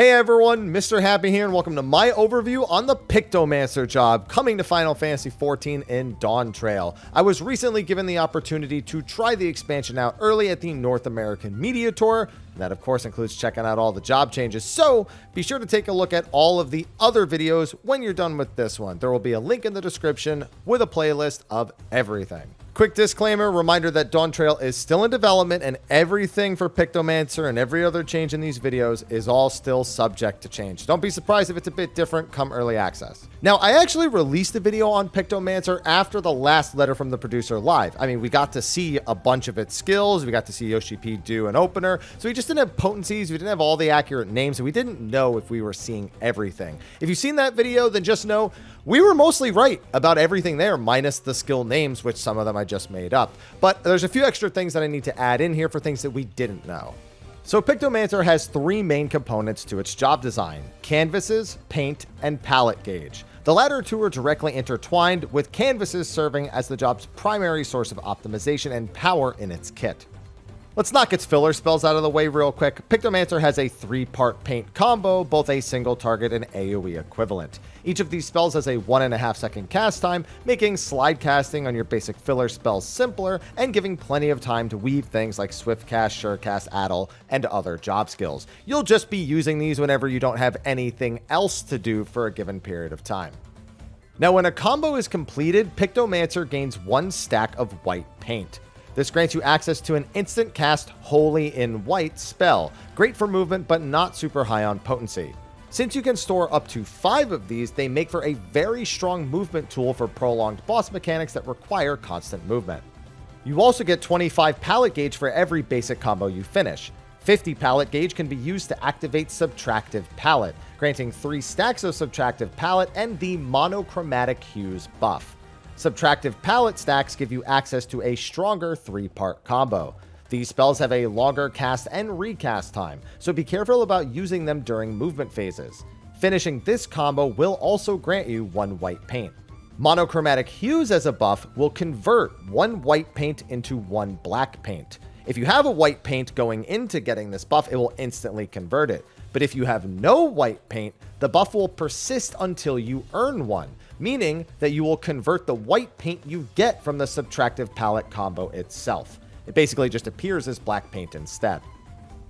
Hey everyone, Mr. Happy here, and welcome to my overview on the Pictomancer job coming to Final Fantasy XIV in Dawntrail. I was recently given the opportunity to try the expansion out early at the North American Media Tour. That of course includes checking out all the job changes, so be sure to take a look at all of the other videos when you're done with this one. There will be a link in the description with a playlist of everything. Quick disclaimer, reminder that Dawntrail is still in development and everything for Pictomancer and every other change in these videos is all still subject to change. Don't be surprised if it's a bit different come early access. Now, I actually released a video on Pictomancer after the last letter from the producer live. I mean, we got to see a bunch of its skills. We got to see Yoshi P do an opener. So we just didn't have potencies. We didn't have all the accurate names. So we didn't know if we were seeing everything. If you've seen that video, then just know we were mostly right about everything there, minus the skill names, which some of them I just made up. But there's a few extra things that I need to add in here for things that we didn't know. So Pictomancer has three main components to its job design: canvases, paint, and palette gauge. The latter two are directly intertwined, with canvases serving as the job's primary source of optimization and power in its kit. Let's knock its filler spells out of the way real quick. Pictomancer has a three-part paint combo, both a single target and AoE equivalent. Each of these spells has a 1.5 second cast time, making slide casting on your basic filler spells simpler and giving plenty of time to weave things like swift cast, sure cast, addle, and other job skills. You'll just be using these whenever you don't have anything else to do for a given period of time. Now, when a combo is completed, Pictomancer gains one stack of white paint. This grants you access to an instant cast Holy in White spell, great for movement but not super high on potency. Since you can store up to 5 of these, they make for a very strong movement tool for prolonged boss mechanics that require constant movement. You also get 25 palette gauge for every basic combo you finish. 50 palette gauge can be used to activate Subtractive Palette, granting 3 stacks of Subtractive Palette and the Monochromatic Hues buff. Subtractive Palette stacks give you access to a stronger 3-part combo. These spells have a longer cast and recast time, so be careful about using them during movement phases. Finishing this combo will also grant you 1 white paint. Monochromatic Hues as a buff will convert 1 white paint into 1 black paint. If you have a white paint going into getting this buff, it will instantly convert it. But if you have no white paint, the buff will persist until you earn one, meaning that you will convert the white paint you get from the Subtractive Palette combo itself. It basically just appears as black paint instead.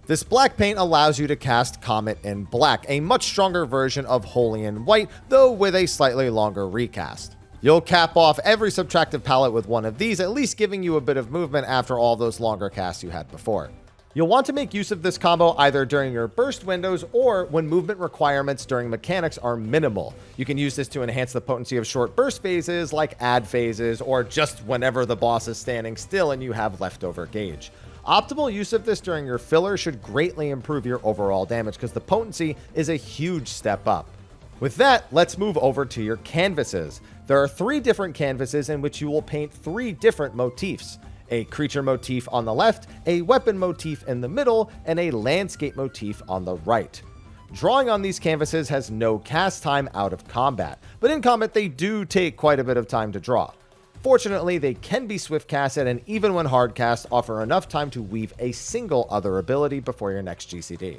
This black paint allows you to cast Comet in Black, a much stronger version of Holy in White, though with a slightly longer recast. You'll cap off every Subtractive Palette with one of these, at least giving you a bit of movement after all those longer casts you had before. You'll want to make use of this combo either during your burst windows or when movement requirements during mechanics are minimal. You can use this to enhance the potency of short burst phases like add phases, or just whenever the boss is standing still and you have leftover gauge. Optimal use of this during your filler should greatly improve your overall damage because the potency is a huge step up. With that, let's move over to your canvases. There are 3 different canvases in which you will paint 3 different motifs: a creature motif on the left, a weapon motif in the middle, and a landscape motif on the right. Drawing on these canvases has no cast time out of combat, but in combat they do take quite a bit of time to draw. Fortunately, they can be swift casted, and even when hard cast, offer enough time to weave a single other ability before your next GCD.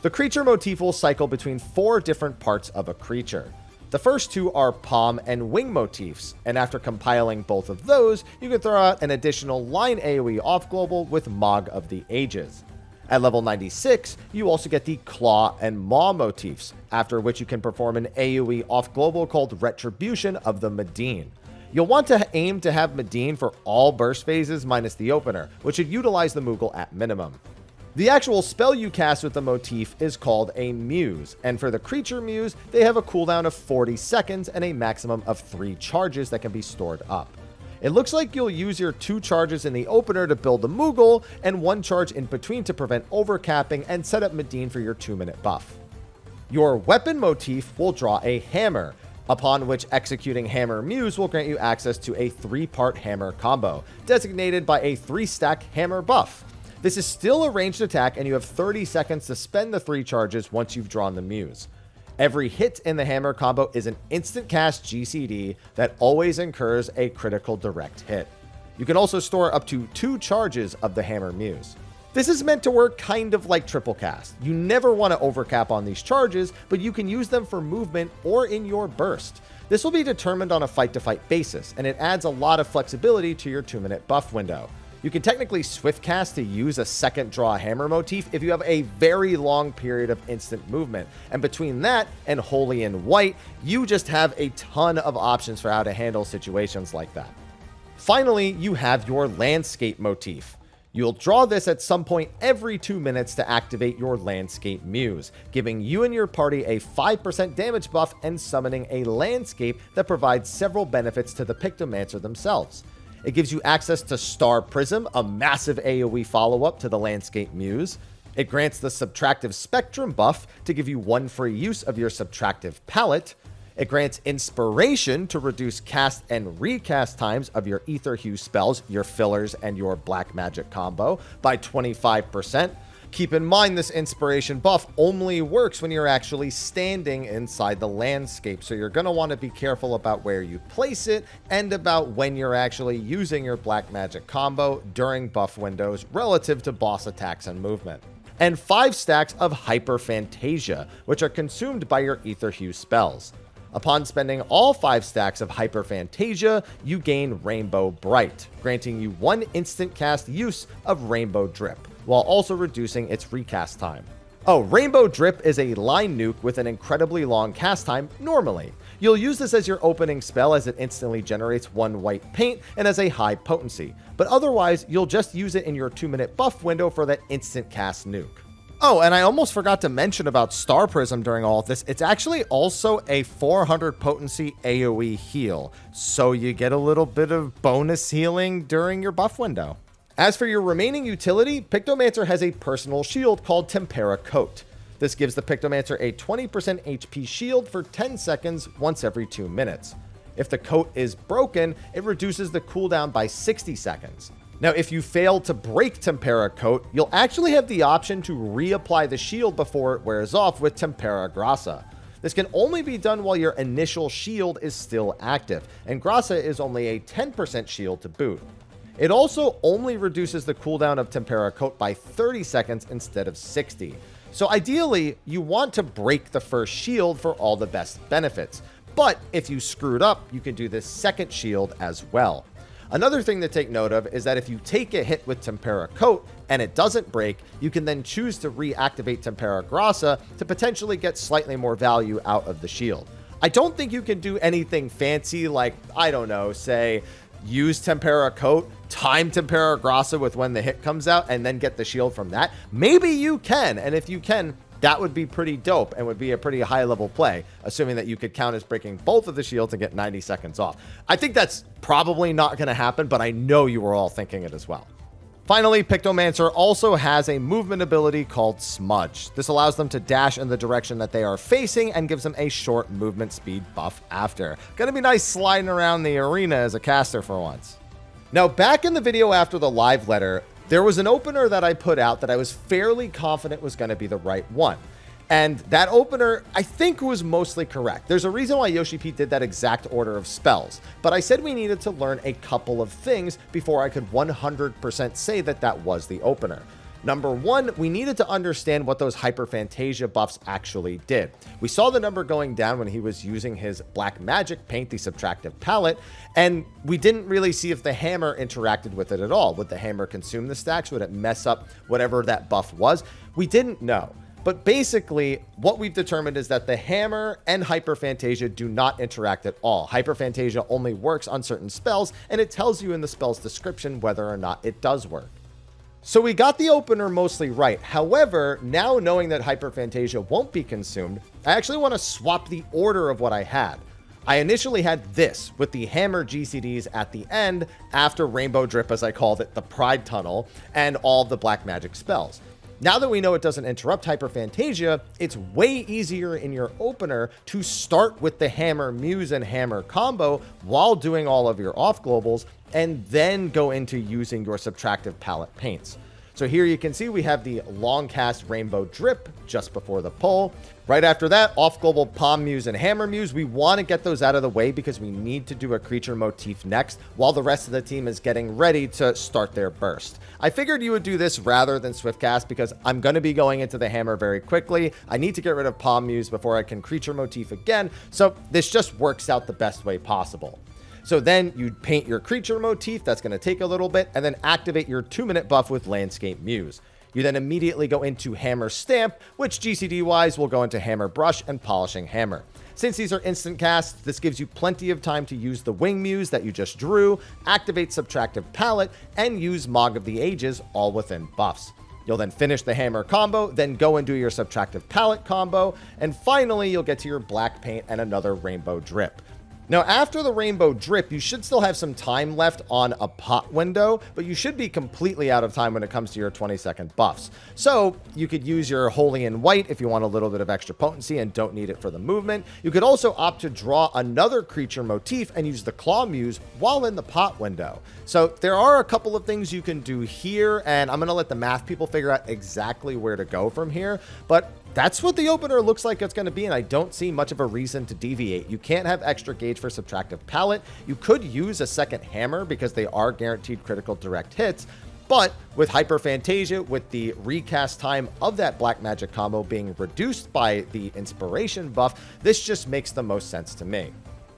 The creature motif will cycle between 4 different parts of a creature. The first 2 are palm and wing motifs, and after compiling both of those, you can throw out an additional line AoE off global with Mog of the Ages. At level 96, you also get the claw and maw motifs, after which you can perform an AoE off global called Retribution of the Medine. You'll want to aim to have Medine for all burst phases minus the opener, which should utilize the Moogle at minimum. The actual spell you cast with the motif is called a Muse, and for the creature Muse, they have a cooldown of 40 seconds and a maximum of 3 charges that can be stored up. It looks like you'll use your 2 charges in the opener to build the Moogle, and 1 charge in between to prevent overcapping and set up Medine for your 2-minute buff. Your weapon motif will draw a hammer, upon which executing Hammer Muse will grant you access to a 3-part hammer combo, designated by a 3-stack hammer buff. This is still a ranged attack, and you have 30 seconds to spend the 3 charges once you've drawn the Muse. Every hit in the hammer combo is an instant cast GCD that always incurs a critical direct hit. You can also store up to 2 charges of the Hammer Muse. This is meant to work kind of like triple cast. You never want to overcap on these charges, but you can use them for movement or in your burst. This will be determined on a fight-to-fight basis, and it adds a lot of flexibility to your 2-minute buff window. You can technically swift cast to use a second draw hammer motif if you have a very long period of instant movement, and between that and Holy in White, you just have a ton of options for how to handle situations like that. Finally, you have your landscape motif. You'll draw this at some point every 2 minutes to activate your Landscape Muse, giving you and your party a 5% damage buff and summoning a landscape that provides several benefits to the Pictomancer themselves. It gives you access to Star Prism, a massive AoE follow-up to the Landscape Muse. It grants the Subtractive Spectrum buff to give you 1 free use of your Subtractive Palette. It grants Inspiration to reduce cast and recast times of your Ether Hue spells, your fillers, and your Black Magic combo by 25%. Keep in mind this Inspiration buff only works when you're actually standing inside the landscape, so you're going to want to be careful about where you place it and about when you're actually using your Black Magic combo during buff windows relative to boss attacks and movement. And 5 stacks of Hyper Fantasia, which are consumed by your Ether Hue spells. Upon spending all 5 stacks of Hyper Fantasia, you gain Rainbow Bright, granting you 1 instant cast use of Rainbow Drip, while also reducing its recast time. Oh, Rainbow Drip is a line nuke with an incredibly long cast time normally. You'll use this as your opening spell as it instantly generates 1 white paint and has a high potency, but otherwise you'll just use it in your 2-minute buff window for that instant cast nuke. Oh, and I almost forgot to mention about Star Prism during all of this. It's actually also a 400 potency AoE heal, so you get a little bit of bonus healing during your buff window. As for your remaining utility, Pictomancer has a personal shield called Tempera Coat. This gives the Pictomancer a 20% HP shield for 10 seconds once every 2 minutes. If the coat is broken, it reduces the cooldown by 60 seconds. Now, if you fail to break Tempera Coat, you'll actually have the option to reapply the shield before it wears off with Tempera Grassa. This can only be done while your initial shield is still active, and Grassa is only a 10% shield to boot. It also only reduces the cooldown of Tempera Coat by 30 seconds instead of 60. So ideally, you want to break the first shield for all the best benefits, but if you screwed up, you can do this second shield as well. Another thing to take note of is that if you take a hit with Tempera Coat and it doesn't break, you can then choose to reactivate Tempera Grassa to potentially get slightly more value out of the shield. I don't think you can do anything fancy like, I don't know, say, use Tempera Coat, time Tempera Grassa with when the hit comes out, and then get the shield from that. Maybe you can, and if you can, that would be pretty dope and would be a pretty high level play, assuming that you could count as breaking both of the shields and get 90 seconds off. I think that's probably not going to happen, but I know you were all thinking it as well. Finally, Pictomancer also has a movement ability called Smudge. This allows them to dash in the direction that they are facing and gives them a short movement speed buff after. Gonna be nice sliding around the arena as a caster for once. Now, back in the video after the live letter, there was an opener that I put out that I was fairly confident was going to be the right one. And that opener, I think, was mostly correct. There's a reason why Yoshi P did that exact order of spells, but I said we needed to learn a couple of things before I could 100% say that that was the opener. Number one, we needed to understand what those Hyper Fantasia buffs actually did. We saw the number going down when he was using his Black Magic paint, the Subtractive Palette, and we didn't really see if the hammer interacted with it at all. Would the hammer consume the stacks? Would it mess up whatever that buff was? We didn't know. But basically, what we've determined is that the hammer and Hyper Fantasia do not interact at all. Hyper Fantasia only works on certain spells, and it tells you in the spell's description whether or not it does work. So we got the opener mostly right. However, now knowing that Hyper Fantasia won't be consumed, I actually want to swap the order of what I had. I initially had this with the hammer GCDs at the end after Rainbow Drip, as I called it, the Pride Tunnel, and all of the Black Magic spells. Now that we know it doesn't interrupt Hyper Fantasia, it's way easier in your opener to start with the Hammer Muse and Hammer combo while doing all of your off globals, and then go into using your Subtractive Palette paints. So here you can see we have the long cast Rainbow Drip just before the pull. Right after that, off global Palm Muse and Hammer Muse. We want to get those out of the way because we need to do a creature motif next while the rest of the team is getting ready to start their burst. I figured you would do this rather than Swift Cast because I'm going to be going into the Hammer very quickly. I need to get rid of Palm Muse before I can creature motif again, so this just works out the best way possible. So then you paint your creature motif, that's going to take a little bit, and then activate your 2-minute buff with Landscape Muse. You then immediately go into Hammer Stamp, which GCD-wise will go into Hammer Brush and Polishing Hammer. Since these are instant casts, this gives you plenty of time to use the Wing Muse that you just drew, activate Subtractive Palette, and use Mog of the Ages all within buffs. You'll then finish the Hammer combo, then go and do your Subtractive Palette combo, and finally you'll get to your Black Paint and another Rainbow Drip. Now, after the Rainbow Drip, you should still have some time left on a pot window, but you should be completely out of time when it comes to your 20-second buffs. So you could use your Holy in White if you want a little bit of extra potency and don't need it for the movement. You could also opt to draw another creature motif and use the Claw Muse while in the pot window. So there are a couple of things you can do here, and I'm going to let the math people figure out exactly where to go from here, but that's what the opener looks like it's going to be, and I don't see much of a reason to deviate. You can't have extra gauge for Subtractive Palette. You could use a second Hammer because they are guaranteed critical direct hits, but with Hyper Fantasia, with the recast time of that Black Magic combo being reduced by the Inspiration buff, this just makes the most sense to me.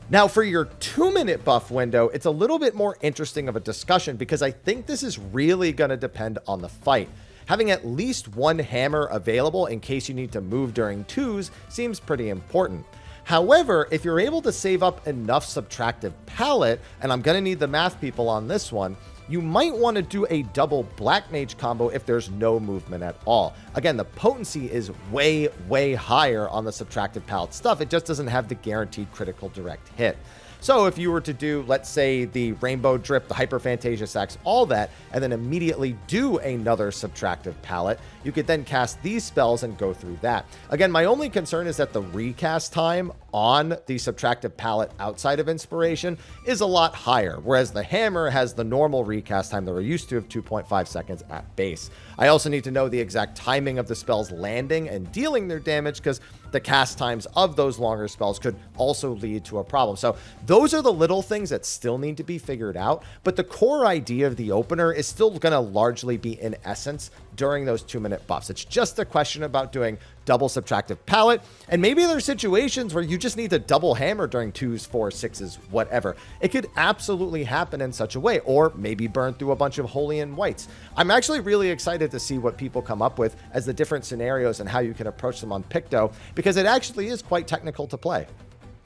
Now, for your 2-minute buff window, it's a little bit more interesting of a discussion because I think this is really going to depend on the fight. Having at least one hammer available in case you need to move during twos seems pretty important. However, if you're able to save up enough Subtractive Palette, and I'm going to need the math people on this one, you might want to do a double Black Mage combo if there's no movement at all. Again, the potency is way, way higher on the Subtractive Palette stuff. It just doesn't have the guaranteed critical direct hit. So if you were to do, let's say, the Rainbow Drip, the Hyper Fantasia Sacks, all that, and then immediately do another Subtractive Palette, you could then cast these spells and go through that. Again, my only concern is that the recast time on the Subtractive Palette outside of Inspiration is a lot higher, whereas the Hammer has the normal recast time that we're used to of 2.5 seconds at base. I also need to know the exact timing of the spells landing and dealing their damage because the cast times of those longer spells could also lead to a problem. So those are the little things that still need to be figured out, but the core idea of the opener is still going to largely be in essence during those 2-minute buffs. It's just a question about doing double Subtractive Palette, and maybe there are situations where you just need to double Hammer during 2s, 4s, 6s, whatever. It could absolutely happen in such a way, or maybe burn through a bunch of Holy and Whites. I'm actually really excited to see what people come up with as the different scenarios and how you can approach them on Picto, because it actually is quite technical to play.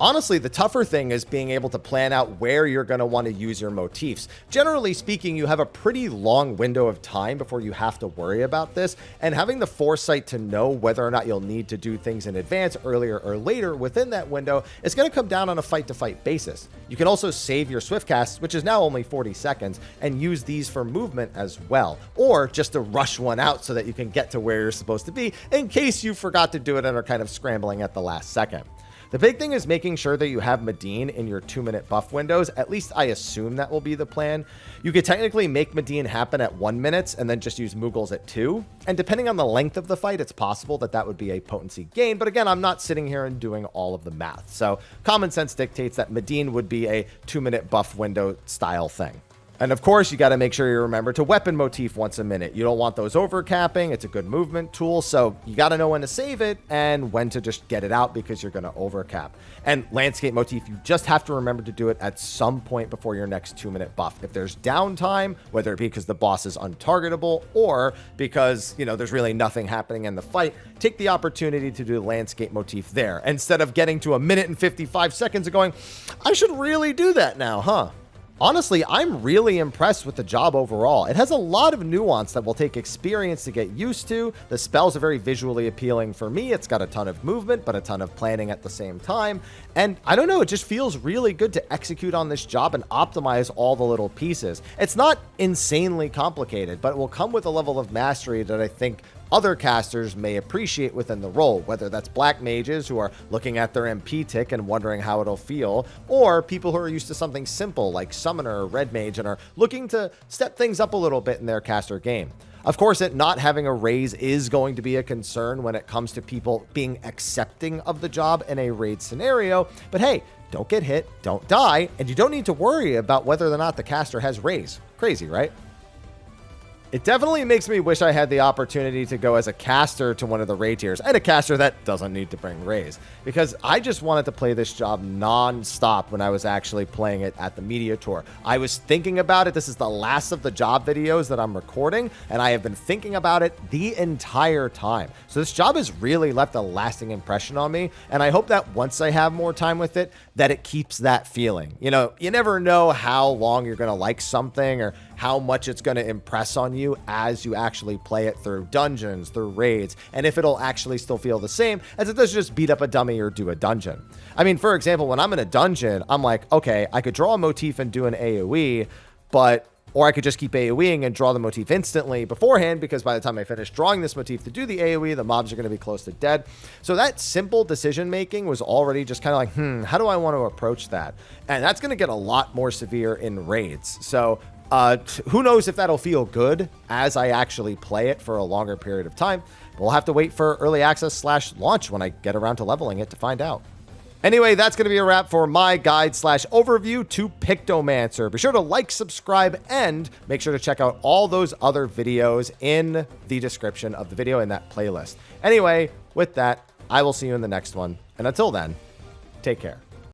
Honestly, the tougher thing is being able to plan out where you're going to want to use your motifs. Generally speaking, you have a pretty long window of time before you have to worry about this, and having the foresight to know whether or not you'll need to do things in advance, earlier or later within that window, is going to come down on a fight-to-fight basis. You can also save your Swift Casts, which is now only 40 seconds, and use these for movement as well, or just to rush one out so that you can get to where you're supposed to be in case you forgot to do it and are kind of scrambling at the last second. The big thing is making sure that you have Medine in your 2-minute buff windows. At least I assume that will be the plan. You could technically make Medine happen at 1 minute and then just use Mughals at 2. And depending on the length of the fight, it's possible that that would be a potency gain. But again, I'm not sitting here and doing all of the math. So common sense dictates that Medine would be a 2-minute buff window style thing. And of course, you got to make sure you remember to weapon motif once a minute. You don't want those overcapping. It's a good movement tool. So you got to know when to save it and when to just get it out because you're going to overcap. And landscape motif, you just have to remember to do it at some point before your next 2-minute buff. If there's downtime, whether it be because the boss is untargetable or because, there's really nothing happening in the fight, take the opportunity to do the landscape motif there instead of getting to 1 minute and 55 seconds and going, I should really do that now, huh? Honestly, I'm really impressed with the job overall. It has a lot of nuance that will take experience to get used to. The spells are very visually appealing for me. It's got a ton of movement, but a ton of planning at the same time. And I don't know, it just feels really good to execute on this job and optimize all the little pieces. It's not insanely complicated, but it will come with a level of mastery that I think other casters may appreciate within the role, whether that's black mages who are looking at their MP tick and wondering how it'll feel, or people who are used to something simple like summoner or red mage and are looking to step things up a little bit in their caster game. Of course, it not having a raise is going to be a concern when it comes to people being accepting of the job in a raid scenario, but hey, don't get hit, don't die, and you don't need to worry about whether or not the caster has raise. Crazy, right? It definitely makes me wish I had the opportunity to go as a caster to one of the raid tiers, and a caster that doesn't need to bring raise, because I just wanted to play this job non-stop when I was actually playing it at the media tour. I was thinking about it. This is the last of the job videos that I'm recording, and I have been thinking about it the entire time. So this job has really left a lasting impression on me, and I hope that once I have more time with it, that it keeps that feeling. You know, you never know how long you're going to like something or how much it's going to impress on you as you actually play it through dungeons, through raids, and if it'll actually still feel the same as it does just beat up a dummy or do a dungeon. I mean, for example, when I'm in a dungeon, I'm like, okay, I could draw a motif and do an AoE, or I could just keep AoEing and draw the motif instantly beforehand, because by the time I finish drawing this motif to do the AoE, the mobs are going to be close to dead. So that simple decision making was already just kind of like, how do I want to approach that? And that's going to get a lot more severe in raids. So who knows if that'll feel good as I actually play it for a longer period of time. But we'll have to wait for early access / launch when I get around to leveling it to find out. Anyway, that's going to be a wrap for my guide / overview to Pictomancer. Be sure to like, subscribe, and make sure to check out all those other videos in the description of the video in that playlist. Anyway, with that, I will see you in the next one. And until then, take care.